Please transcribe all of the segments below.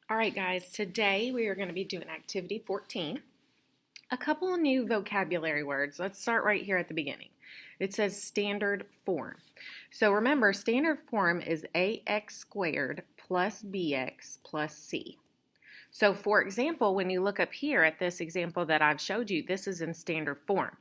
All right, guys, today we are going to be doing activity 14. A couple of new vocabulary words. Let's start right here at the beginning. It says standard form. So remember, standard form is ax squared plus bx plus c. So for example, when you look up here at this example that I've showed you, this is in standard form.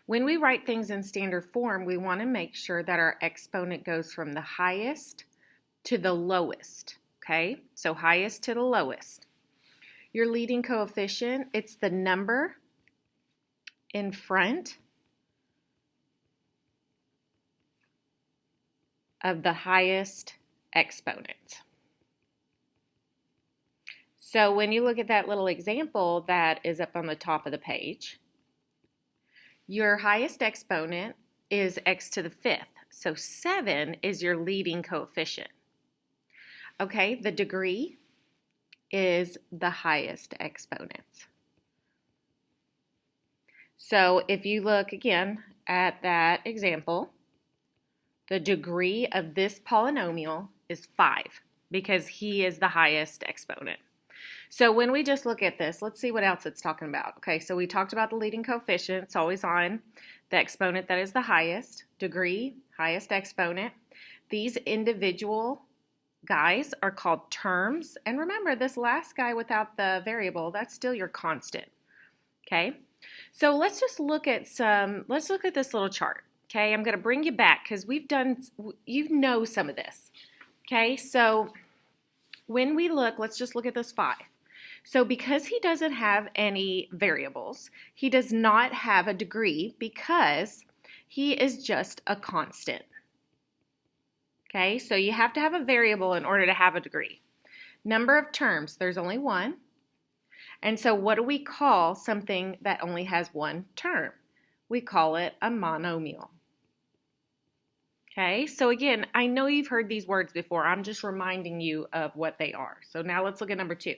When we write things in standard form, we want to make sure that our exponent goes from the highest to the lowest. Okay, so highest to the lowest. Your leading coefficient, it's the number in front of the highest exponent. So when you look at that little example that is up on the top of the page, your highest exponent is x to the fifth. So 7 is your leading coefficient. Okay, the degree is the highest exponent. So if you look again at that example, the degree of this polynomial is 5 because he is the highest exponent. So when we just look at this, let's see what else it's talking about. Okay, so we talked about the leading coefficient. It's always on the exponent that is the highest. Degree, highest exponent. These individual guys are called terms. And remember, this last guy without the variable, that's still your constant. Okay, so let's just look at this little chart. Okay, I'm going to bring you back because you know some of this. Okay, so when we look, let's just look at this 5. So because he doesn't have any variables, he does not have a degree because he is just a constant. Okay, so you have to have a variable in order to have a degree. Number of terms, there's only one. And so what do we call something that only has one term? We call it a monomial. Okay, so again, I know you've heard these words before. I'm just reminding you of what they are. So now let's look at number 2.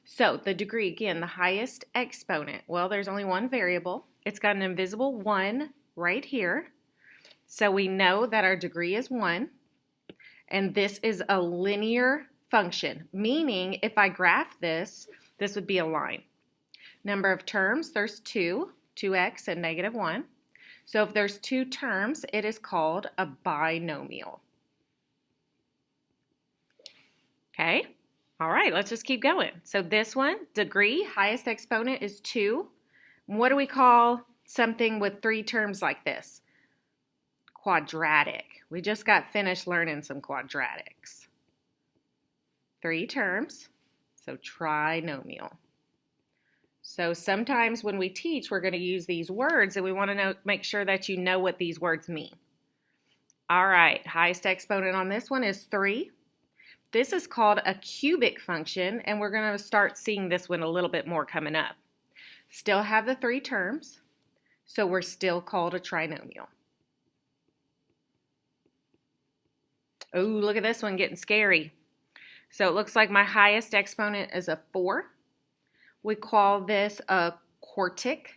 So the degree, again, the highest exponent. Well, there's only one variable. It's got an invisible 1 right here. So we know that our degree is 1. And this is a linear function, meaning if I graph this, this would be a line. Number of terms, there's 2x and negative 1. So if there's 2 terms, it is called a binomial. Okay, all right, let's just keep going. So this one, degree, highest exponent is 2. What do we call something with 3 terms like this? Quadratic. We just got finished learning some quadratics. 3 terms, so trinomial. So sometimes when we teach, we're going to use these words and we want to make sure that you know what these words mean. All right, highest exponent on this one is 3. This is called a cubic function and we're going to start seeing this one a little bit more coming up. Still have the 3 terms, so we're still called a trinomial. Oh, look at this one getting scary. So it looks like my highest exponent is a 4. We call this a quartic.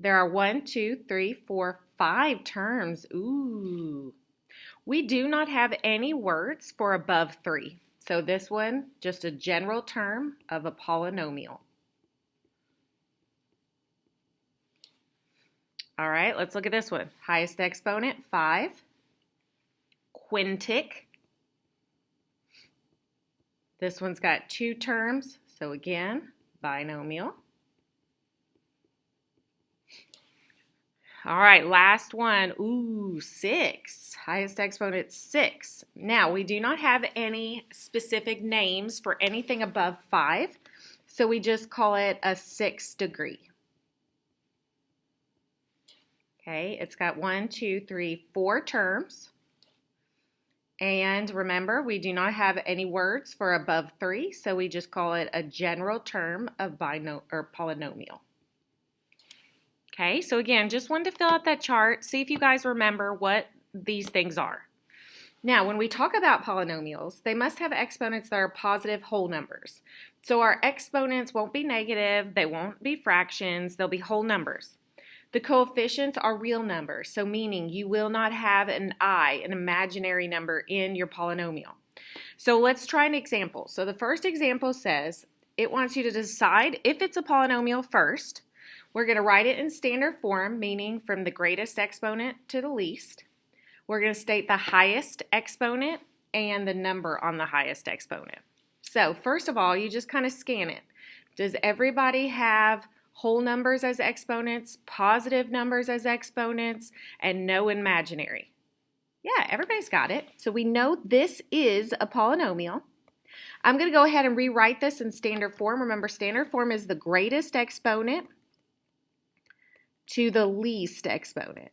There are 1, 2, 3, 4, 5 terms. Ooh. We do not have any words for above 3. So this one, just a general term of a polynomial. All right, let's look at this one. Highest exponent, 5. Quintic. This one's got 2 terms, so again, binomial. All right, last one. Ooh, 6. Highest exponent, 6. Now, we do not have any specific names for anything above 5, so we just call it a 6th degree. Okay, it's got 1, 2, 3, 4 terms. And remember, we do not have any words for above 3, so we just call it a general term of polynomial. Okay, so again, just wanted to fill out that chart, see if you guys remember what these things are. Now, when we talk about polynomials, they must have exponents that are positive whole numbers. So our exponents won't be negative, they won't be fractions, they'll be whole numbers. The coefficients are real numbers, so meaning you will not have an imaginary number in your polynomial. So let's try an example. So the first example says it wants you to decide if it's a polynomial first. We're going to write it in standard form, meaning from the greatest exponent to the least. We're going to state the highest exponent and the number on the highest exponent. So first of all, you just kind of scan it. Does everybody have whole numbers as exponents, positive numbers as exponents, and no imaginary? Yeah, everybody's got it. So we know this is a polynomial. I'm going to go ahead and rewrite this in standard form. Remember, standard form is the greatest exponent to the least exponent.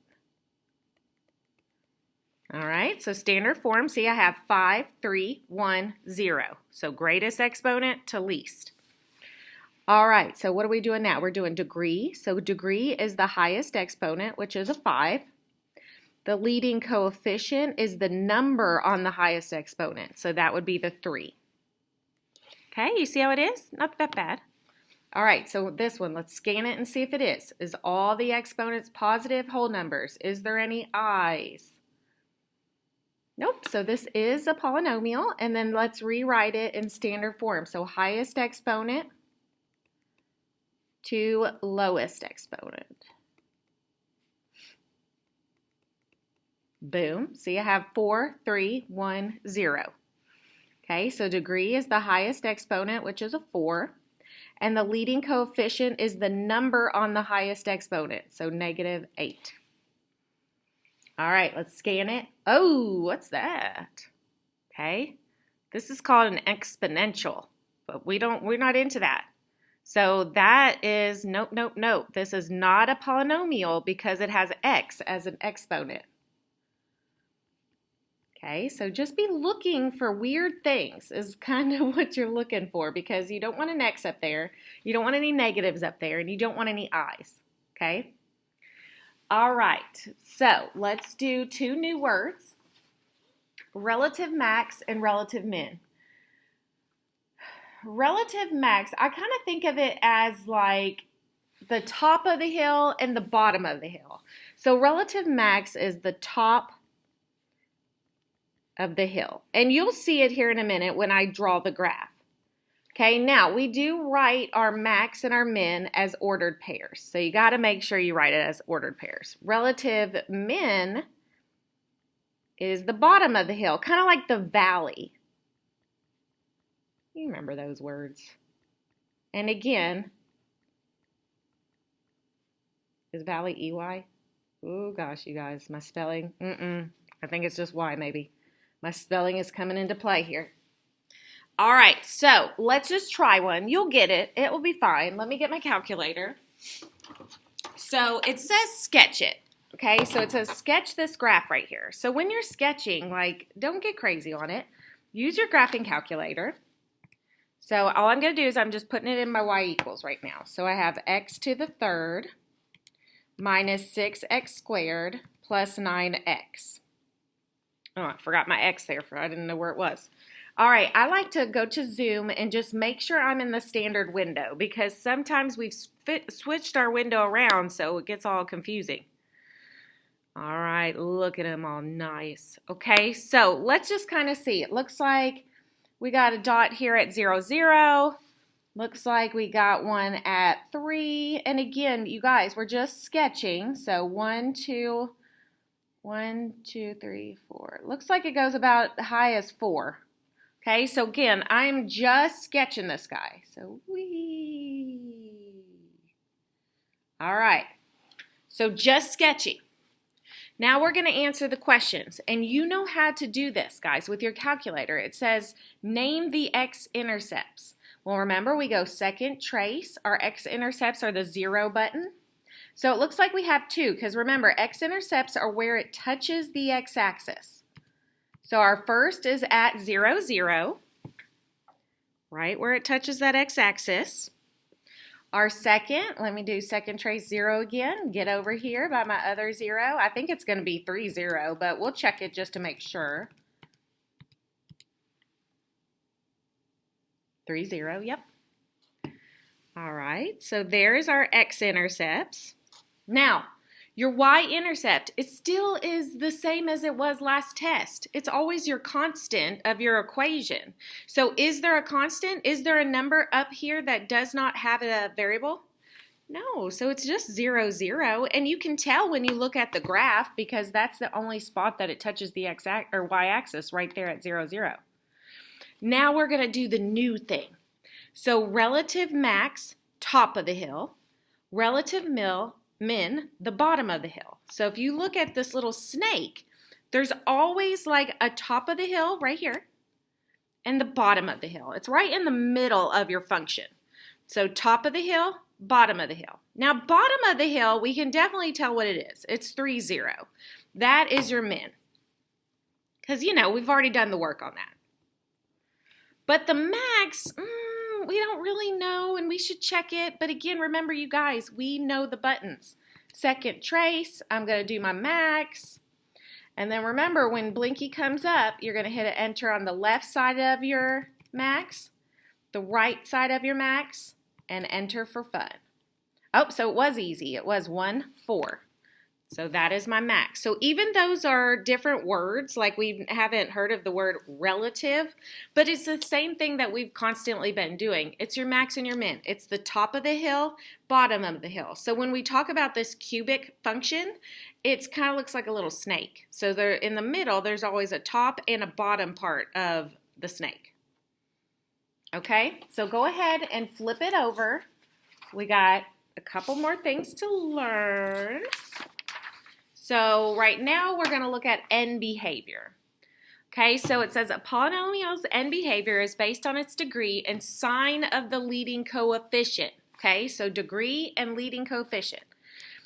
All right, so standard form, see I have 5, 3, 1, 0. So greatest exponent to least. All right, so what are we doing now? We're doing degree. So degree is the highest exponent, which is a 5. The leading coefficient is the number on the highest exponent. So that would be the 3. Okay, you see how it is? Not that bad. All right, so this one, let's scan it and see if it is. Is all the exponents positive whole numbers? Is there any i's? Nope, so this is a polynomial, and then let's rewrite it in standard form. So highest exponent to lowest exponent. Boom, see I have 4, 3, 1, 0. Okay, so degree is the highest exponent, which is a 4. And the leading coefficient is the number on the highest exponent, so negative 8. All right, let's scan it. Oh, what's that? Okay, this is called an exponential, but we're not into that. So that is, nope, nope, nope. This is not a polynomial because it has x as an exponent. Okay, so just be looking for weird things is kind of what you're looking for, because you don't want an x up there, you don't want any negatives up there, and you don't want any i's, okay? All right, so let's do 2 new words, relative max and relative min. Relative max, I kind of think of it as like the top of the hill and the bottom of the hill. So relative max is the top of the hill. And you'll see it here in a minute when I draw the graph. Okay, now we do write our max and our min as ordered pairs. So you got to make sure you write it as ordered pairs. Relative min is the bottom of the hill, kind of like the valley. You remember those words. And again, is valley EY? Oh gosh, you guys, my spelling, I think it's just Y maybe. My spelling is coming into play here. All right, so let's just try one. You'll get it. It will be fine. Let me get my calculator. So it says sketch it, okay? So it says sketch this graph right here. So when you're sketching, like, don't get crazy on it. Use your graphing calculator. So all I'm going to do is I'm just putting it in my y equals right now. So I have x to the third minus 6x squared plus 9x. Oh, I forgot my x there. I didn't know where it was. All right, I like to go to Zoom and just make sure I'm in the standard window, because sometimes we've switched our window around so it gets all confusing. All right, look at them all nice. Okay, so let's just kind of see. It looks like we got a dot here at 0, 0. Looks like we got one at 3. And again, you guys, we're just sketching. So 1, 2, 3, 4. Looks like it goes about as high as 4. Okay, so again, I'm just sketching this guy. So wee. All right, so just sketching. Now we're going to answer the questions, and you know how to do this, guys, with your calculator. It says name the x-intercepts. Well, remember, we go second trace. Our x-intercepts are the 0 button. So it looks like we have 2, because remember, x-intercepts are where it touches the x-axis. So our first is at 0, 0, right where it touches that x-axis. Our second, let me do second trace 0 again. Get over here by my other 0. I think it's going to be 3, 0, but we'll check it just to make sure. 3, 0, yep. All right, so there's our x-intercepts. Now, Your y-intercept, it still is the same as it was last test. It's always your constant of your equation. So is there a constant? Is there a number up here that does not have a variable? No, so it's just 0, 0. And you can tell when you look at the graph because that's the only spot that it touches the y-axis right there at 0, 0. Now we're going to do the new thing. So relative max, top of the hill, relative min, the bottom of the hill. So if you look at this little snake, there's always like a top of the hill right here and the bottom of the hill. It's right in the middle of your function. So top of the hill, bottom of the hill. Now bottom of the hill, we can definitely tell what it is. It's 3, 0. That is your min. Because, you know, we've already done the work on that. But the max, we don't really know, and we should check it. But again, remember, you guys, we know the buttons. Second trace, I'm going to do my max. And then remember, when Blinky comes up, you're going to hit enter on the left side of your max, the right side of your max, and enter for fun. Oh, so it was easy. It was 1, 4. So that is my max. So even those are different words, like we haven't heard of the word relative, but it's the same thing that we've constantly been doing. It's your max and your min. It's the top of the hill, bottom of the hill. So when we talk about this cubic function, it kind of looks like a little snake. So there, in the middle, there's always a top and a bottom part of the snake. Okay, so go ahead and flip it over. We got a couple more things to learn. So right now we're going to look at end behavior. Okay, so it says a polynomial's end behavior is based on its degree and sign of the leading coefficient. Okay, so degree and leading coefficient.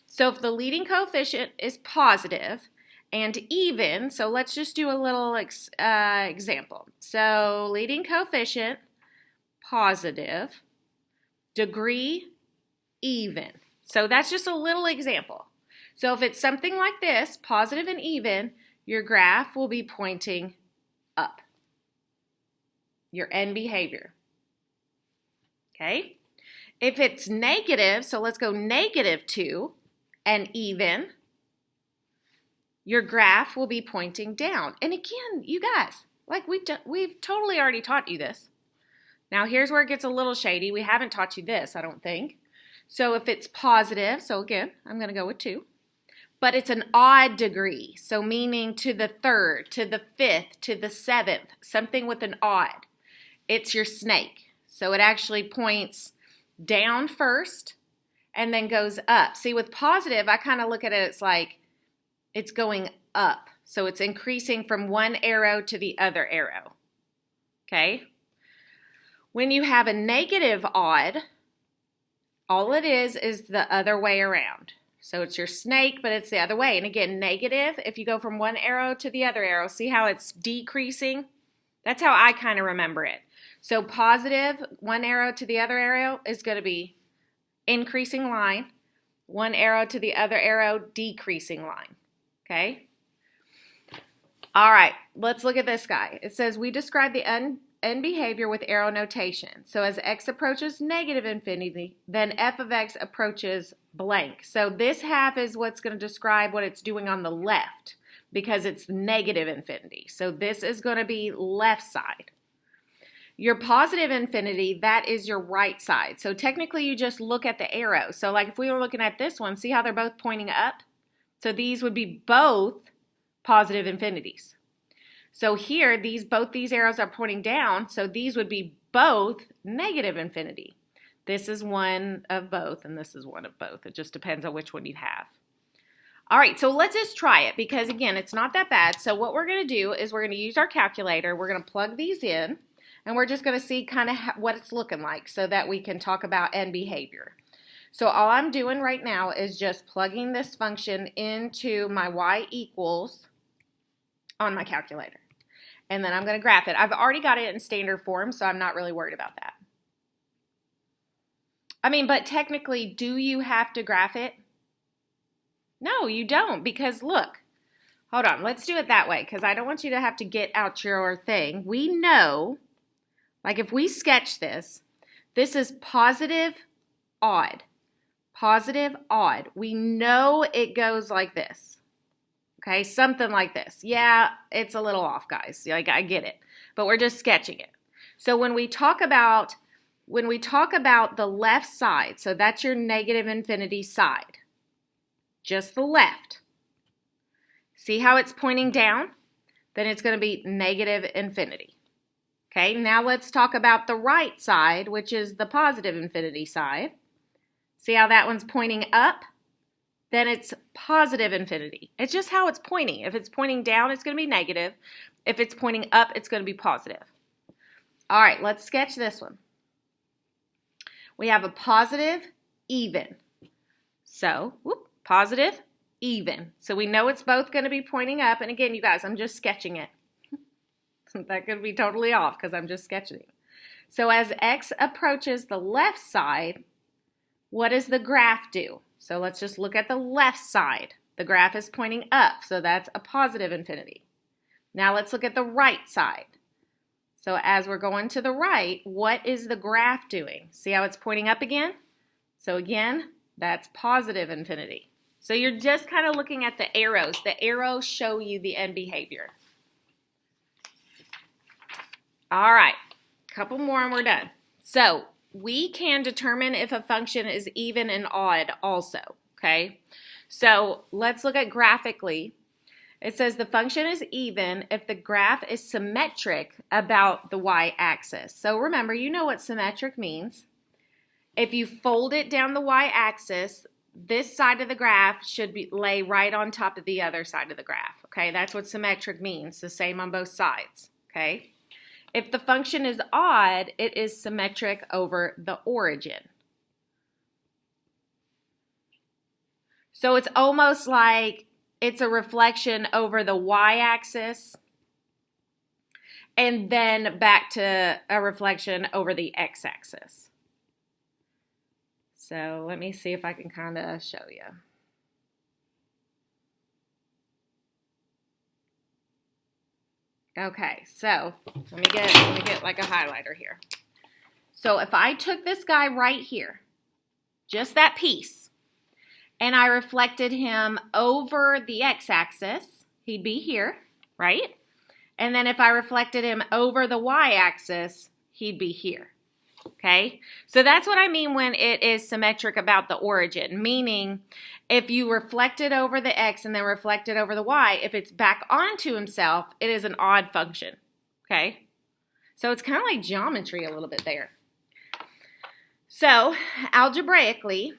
So if the leading coefficient is positive and even, so let's just do a little example. So leading coefficient, positive, degree, even. So that's just a little example. So if it's something like this, positive and even, your graph will be pointing up. Your end behavior. Okay? If it's negative, so let's go -2 and even, your graph will be pointing down. And again, you guys, like we've totally already taught you this. Now here's where it gets a little shady. We haven't taught you this, I don't think. So if it's positive, so again, I'm going to go with 2. But it's an odd degree, so meaning to the 3rd, to the 5th, to the 7th, something with an odd. It's your snake. So it actually points down first and then goes up. See, with positive, I kind of look at it, it's like it's going up. So it's increasing from one arrow to the other arrow. Okay? When you have a negative odd, all it is the other way around. So it's your snake, but it's the other way. And again, negative, if you go from one arrow to the other arrow, see how it's decreasing? That's how I kind of remember it. So positive, one arrow to the other arrow is going to be increasing line. One arrow to the other arrow, decreasing line. Okay? All right, let's look at this guy. It says we describe the end behavior with arrow notation. So as x approaches negative infinity, then f of x approaches blank. So this half is what's going to describe what it's doing on the left because it's negative infinity. So this is going to be left side. Your positive infinity, that is your right side. So technically you just look at the arrow. So like if we were looking at this one, see how they're both pointing up? So these would be both positive infinities. So here, both these arrows are pointing down, so these would be both negative infinity. This is one of both, and this is one of both. It just depends on which one you have. All right, so let's just try it because, again, it's not that bad. So what we're going to do is we're going to use our calculator. We're going to plug these in, and we're just going to see kind of what it's looking like so that we can talk about end behavior. So all I'm doing right now is just plugging this function into my y equals on my calculator. And then I'm going to graph it. I've already got it in standard form, so I'm not really worried about that. I mean, but technically, do you have to graph it? No, you don't, because look. Hold on, let's do it that way, because I don't want you to have to get out your thing. We know, like if we sketch this, this is positive odd. positive, odd. We know it goes like this. Okay, something like this. Yeah, it's a little off, guys. Like, I get it, but we're just sketching it. So when we talk about the left side, so that's your negative infinity side, just the left. See how it's pointing down? Then it's going to be negative infinity. Okay, now let's talk about the right side, which is the positive infinity side. See how that one's pointing up? Then it's positive infinity. It's just how it's pointing. If it's pointing down, it's going to be negative. If it's pointing up, it's going to be positive. All right, let's sketch this one. We have a positive, even. So, positive, even. So we know it's both going to be pointing up. And again, you guys, I'm just sketching it. That could be totally off because I'm just sketching it. So as x approaches the left side, what does the graph do? So let's just look at the left side. The graph is pointing up, so that's a positive infinity. Now let's look at the right side. So as we're going to the right, what is the graph doing? See how it's pointing up again? So again, that's positive infinity. So you're just kind of looking at the arrows. The arrows show you the end behavior. All right, a couple more and we're done. So we can determine if a function is even and odd also, okay? So let's look at graphically. It says the function is even if the graph is symmetric about the y-axis. So remember, you know what symmetric means. If you fold it down the y-axis, this side of the graph should lay right on top of the other side of the graph, okay? That's what symmetric means, the same on both sides, okay? If the function is odd, it is symmetric over the origin. So it's almost like it's a reflection over the y-axis and then back to a reflection over the x-axis. So let me see if I can kind of show you. Okay, so let me get like a highlighter here. So if I took this guy right here, just that piece, and I reflected him over the x-axis, he'd be here, right? And then if I reflected him over the y-axis, he'd be here. Okay, so that's what I mean when it is symmetric about the origin, meaning if you reflect it over the x and then reflect it over the y, if it's back onto himself, it is an odd function, okay? So it's kind of like geometry a little bit there. So algebraically,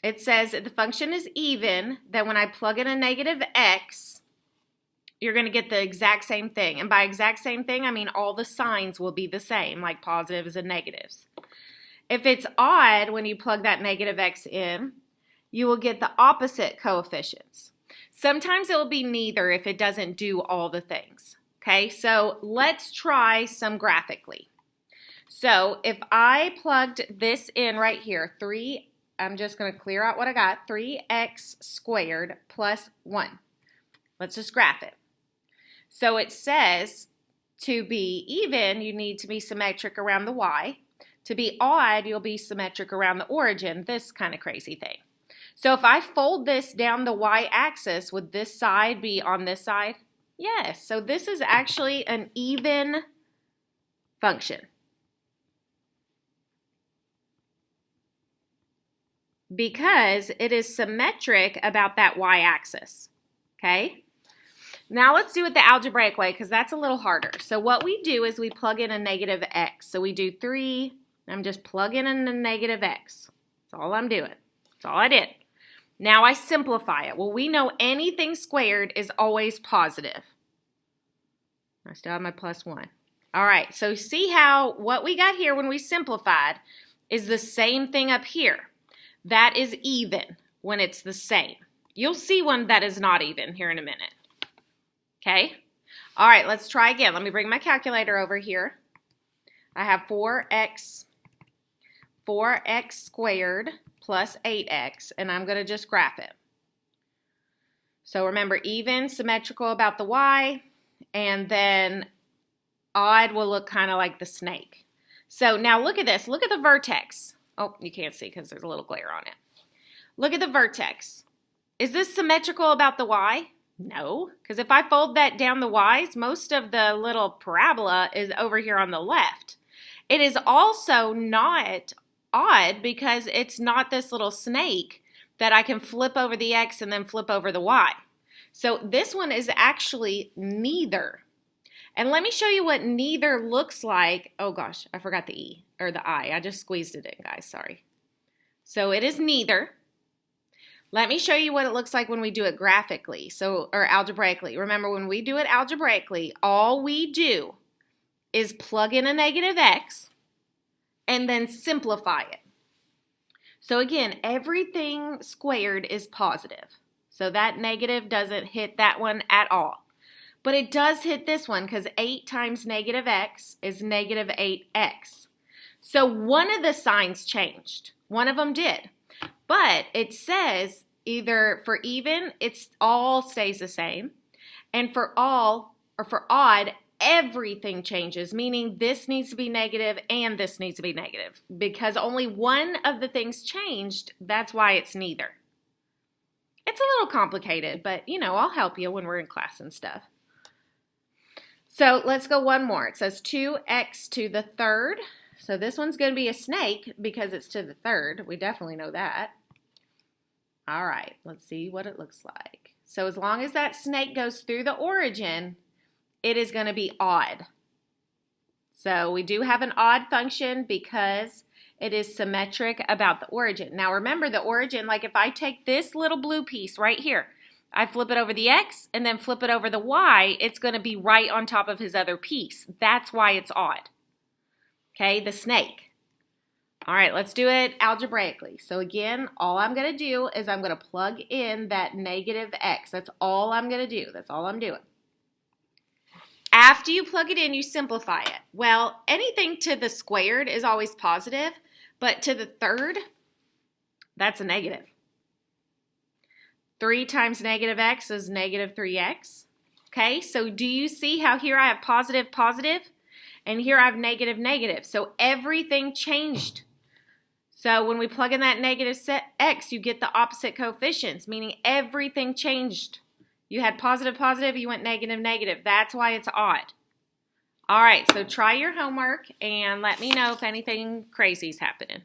it says that the function is even, that when I plug in a negative x, you're going to get the exact same thing. And by exact same thing, I mean all the signs will be the same, like positives and negatives. If it's odd, when you plug that negative x in, you will get the opposite coefficients. Sometimes it will be neither if it doesn't do all the things. Okay, so let's try some graphically. So if I plugged this in right here, I'm just going to clear out what I got, 3x squared plus 1. Let's just graph it. So it says to be even, you need to be symmetric around the y. To be odd, you'll be symmetric around the origin, this kind of crazy thing. So if I fold this down the y-axis, would this side be on this side? Yes, so this is actually an even function. Because it is symmetric about that y-axis, okay? Now let's do it the algebraic way because that's a little harder. So what we do is we plug in a negative x. So we do 3, I'm just plugging in a negative x. That's all I'm doing. That's all I did. Now I simplify it. Well, we know anything squared is always positive. I still have my plus 1. All right, so see how what we got here when we simplified is the same thing up here. That is even when it's the same. You'll see one that is not even here in a minute. Okay? All right, let's try again. Let me bring my calculator over here. I have 4x squared plus 8x, and I'm going to just graph it. So remember, even, symmetrical about the y, and then odd will look kind of like the snake. So now look at this. Look at the vertex. Oh, you can't see because there's a little glare on it. Look at the vertex. Is this symmetrical about the y? No, because if I fold that down the y's, most of the little parabola is over here on the left. It is also not odd because it's not this little snake that I can flip over the x and then flip over the y. So this one is actually neither. And let me show you what neither looks like. Oh gosh, I forgot the E, or the I. I just squeezed it in, guys, sorry. So it is neither. Let me show you what it looks like when we do it graphically, or algebraically. Remember, when we do it algebraically, all we do is plug in a negative x and then simplify it. So again, everything squared is positive. So that negative doesn't hit that one at all. But it does hit this one because 8 times negative x is negative 8x. So one of the signs changed. One of them did. But it says either for even, it's all stays the same. And for all, or for odd, everything changes, meaning this needs to be negative and this needs to be negative. Because only one of the things changed, that's why it's neither. It's a little complicated, but you know, I'll help you when we're in class and stuff. So let's go one more. It says 2x to the third. So this one's going to be a snake because it's to the third. We definitely know that. All right, let's see what it looks like. So as long as that snake goes through the origin, it is going to be odd. So we do have an odd function because it is symmetric about the origin. Now remember the origin, like if I take this little blue piece right here, I flip it over the x and then flip it over the y, it's going to be right on top of his other piece. That's why it's odd. Okay, the snake. All right, let's do it algebraically. So again, all I'm going to do is I'm going to plug in that negative x. That's all I'm going to do. That's all I'm doing. After you plug it in, you simplify it. Well, anything to the squared is always positive, but to the third, that's a negative. 3 times negative x is negative 3x. Okay, so do you see how here I have positive, positive, and here I have negative, negative. So everything changed. So when we plug in that negative x, you get the opposite coefficients, meaning everything changed. You had positive, positive, you went negative, negative. That's why it's odd. All right, so try your homework and let me know if anything crazy is happening.